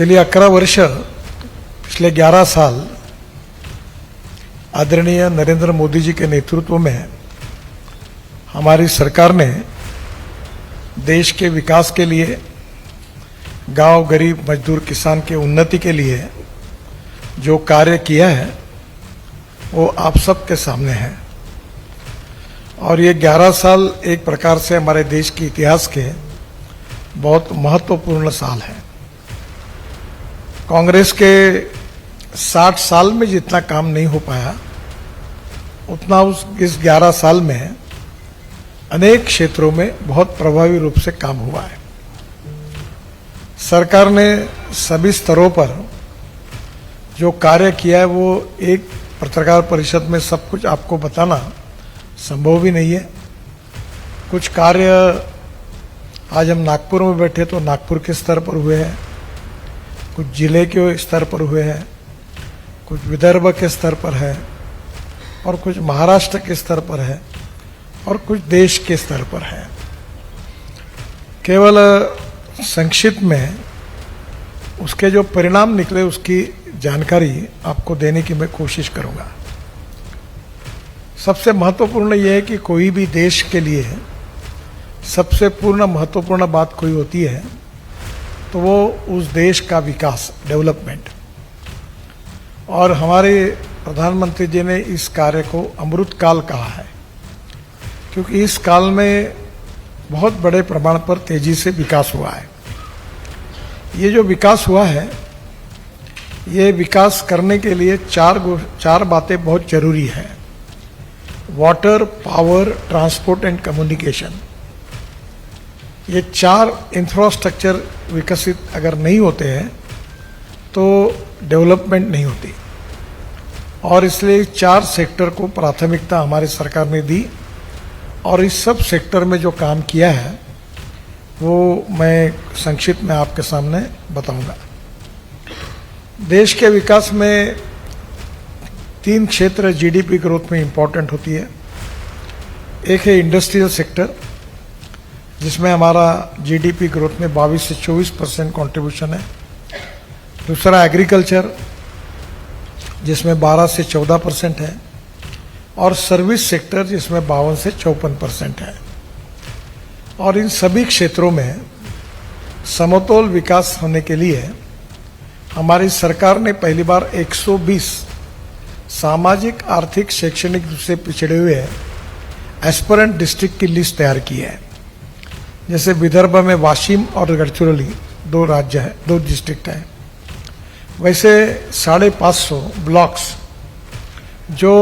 गेली 11 वर्ष, पिछले 11 साल आदरणीय नरेंद्र मोदी जी के नेतृत्व में हमारी सरकार ने देश के विकास के लिए, गांव, गरीब, मजदूर, किसान के उन्नति के लिए जो कार्य किया है वो आप सबके सामने है। और ये 11 साल एक प्रकार से हमारे देश के इतिहास के बहुत महत्वपूर्ण साल है। कांग्रेस के 60 साल में जितना काम नहीं हो पाया, उतना इस 11 साल में अनेक क्षेत्रों में बहुत प्रभावी रूप से काम हुआ है। सरकार ने सभी स्तरों पर जो कार्य किया है वो एक पत्रकार परिषद में सब कुछ आपको बताना संभव भी नहीं है। कुछ कार्य आज हम नागपुर में बैठे तो नागपुर के स्तर पर हुए हैं, कुछ जिले के स्तर पर हुए हैं, कुछ विदर्भ के स्तर पर है, और कुछ महाराष्ट्र के स्तर पर है, और कुछ देश के स्तर पर है। केवल संक्षिप्त में उसके जो परिणाम निकले उसकी जानकारी आपको देने की मैं कोशिश करूंगा। सबसे महत्वपूर्ण यह है कि कोई भी देश के लिए सबसे पूर्ण महत्वपूर्ण बात कोई होती है तो वो उस देश का विकास, डेवलपमेंट। और हमारे प्रधानमंत्री जी ने इस कार्य को अमृत काल कहा है, क्योंकि इस काल में बहुत बड़े प्रमाण पर तेजी से विकास हुआ है। ये जो विकास हुआ है, ये विकास करने के लिए चार बातें बहुत जरूरी है। Water, power, transport and communication. ये 4 इंफ्रास्ट्रक्चर विकसित अगर नहीं होते हैं तो डेवलपमेंट नहीं होती। और इसलिए 4 सेक्टर को प्राथमिकता हमारी सरकार ने दी, और इस सब सेक्टर में जो काम किया है वो मैं संक्षिप्त में आपके सामने बताऊंगा। देश के विकास में 3 क्षेत्र जीडीपी ग्रोथ में इंपॉर्टेंट होती है। एक है इंडस्ट्रियल सेक्टर, जिसमें हमारा जीडीपी ग्रोथ में 22 से 24% कंट्रीब्यूशन है। दूसरा एग्रीकल्चर, जिसमें 12 से 14% है, और सर्विस सेक्टर जिसमें 52 से 54% है। और इन सभी क्षेत्रों में समतोल विकास होने के लिए हमारी सरकार ने पहली बार 120 सामाजिक, आर्थिक, शैक्षणिक रूप से पिछड़े हुए एस्पिरेंट डिस्ट्रिक्ट की लिस्ट तैयार की है। जैसे विदर्भ में वाशिम और गढ़चिरौली 2 राज्य है, 2 डिस्ट्रिक्ट हैं। वैसे 550 ब्लॉक्स जो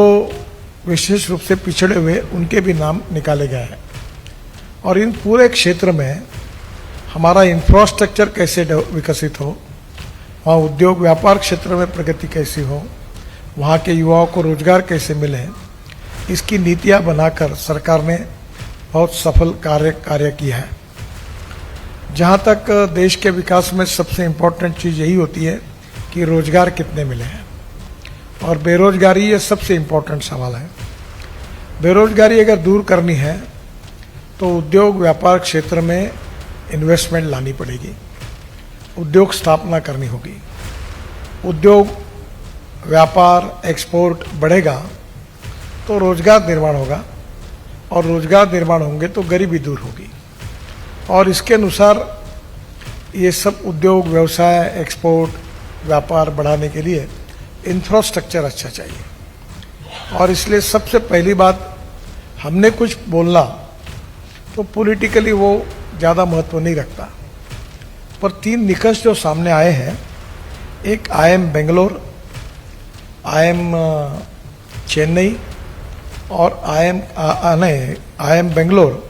विशेष रूप से पिछड़े हुए, उनके भी नाम निकाले गए हैं। और इन पूरे क्षेत्र में हमारा इंफ्रास्ट्रक्चर कैसे विकसित हो, वहाँ उद्योग व्यापार क्षेत्र में प्रगति कैसी हो, वहाँ के युवाओं को रोजगार कैसे मिले, इसकी नीतियाँ बनाकर सरकार ने बहुत सफल कार्य किया है। जहाँ तक देश के विकास में सबसे इम्पोर्टेंट चीज़ यही होती है कि रोजगार कितने मिले हैं, और बेरोजगारी ये सबसे इम्पोर्टेंट सवाल है। बेरोजगारी अगर दूर करनी है तो उद्योग व्यापार क्षेत्र में इन्वेस्टमेंट लानी पड़ेगी, उद्योग स्थापना करनी होगी। उद्योग, व्यापार, एक्सपोर्ट बढ़ेगा तो रोजगार निर्माण होगा, और रोजगार निर्माण होंगे तो गरीबी दूर होगी। और इसके अनुसार ये सब उद्योग, व्यवसाय, एक्सपोर्ट, व्यापार बढ़ाने के लिए इंफ्रास्ट्रक्चर अच्छा चाहिए। और इसलिए सबसे पहली बात, हमने कुछ बोलना तो पॉलिटिकली वो ज़्यादा महत्व नहीं रखता, पर 3 निकष जो सामने आए हैं, एक IIM बेंगलोर, IIM चेन्नई, और IIM बेंगलोर,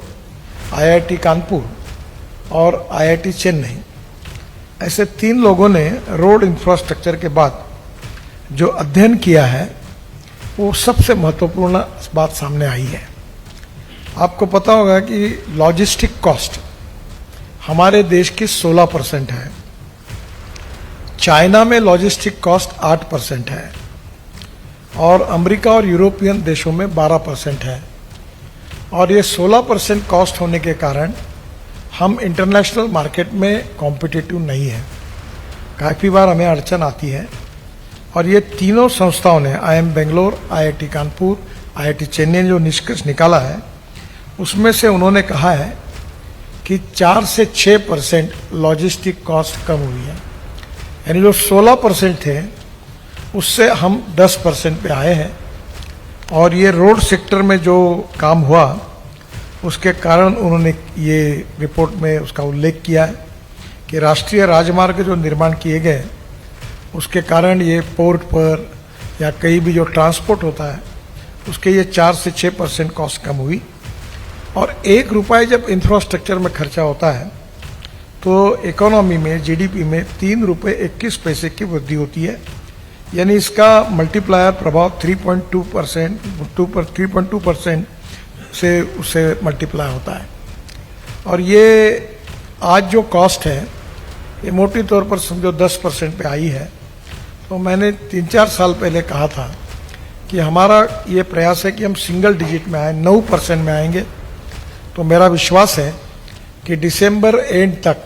IIT कानपुर और IIT चेन्नई, ऐसे 3 लोगों ने रोड इंफ्रास्ट्रक्चर के बाद जो अध्ययन किया है वो सबसे महत्वपूर्ण बात सामने आई है। आपको पता होगा कि लॉजिस्टिक कॉस्ट हमारे देश की 16% है, चाइना में लॉजिस्टिक कॉस्ट 8% है, और अमेरिका और यूरोपियन देशों में 12% है। और ये 16% कॉस्ट होने के कारण हम इंटरनेशनल मार्केट में कॉम्पिटिटिव नहीं है। काफ़ी बार हमें अड़चन आती है। और ये तीनों संस्थाओं ने IIM Bangalore, IIT Kanpur, IIT Chennai जो निष्कर्ष निकाला है उसमें से उन्होंने कहा है कि 4 से 6% लॉजिस्टिक कॉस्ट कम हुई है। यानी जो 16% थे उससे हम 10% पे आए हैं। और ये रोड सेक्टर में जो काम हुआ उसके कारण उन्होंने ये रिपोर्ट में उसका उल्लेख किया है कि राष्ट्रीय राजमार्ग जो निर्माण किए गए उसके कारण ये पोर्ट पर या कहीं भी जो ट्रांसपोर्ट होता है उसके ये 4 से 6% कॉस्ट कम हुई। और 1 रुपये जब इंफ्रास्ट्रक्चर में खर्चा होता है तो इकोनॉमी में, GDP में 3 रुपये 21 पैसे की वृद्धि होती है। यानी इसका मल्टीप्लायर प्रभाव 3.2% से उससे मल्टीप्लाई होता है। और ये आज जो कॉस्ट है ये मोटी तौर पर समझो 10% पे आई है। तो मैंने 3-4 साल पहले कहा था कि हमारा ये प्रयास है कि हम सिंगल डिजिट में आए, 9% में आएंगे। तो मेरा विश्वास है कि दिसंबर एंड तक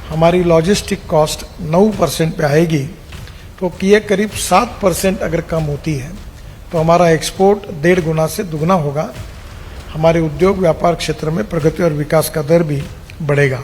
हमारी लॉजिस्टिक कॉस्ट 9% पे आएगी। तो ये करीब 7% अगर कम होती है तो हमारा एक्सपोर्ट 1.5 गुना से दुगना होगा। हमारे उद्योग व्यापार क्षेत्र में प्रगति और विकास का दर भी बढ़ेगा।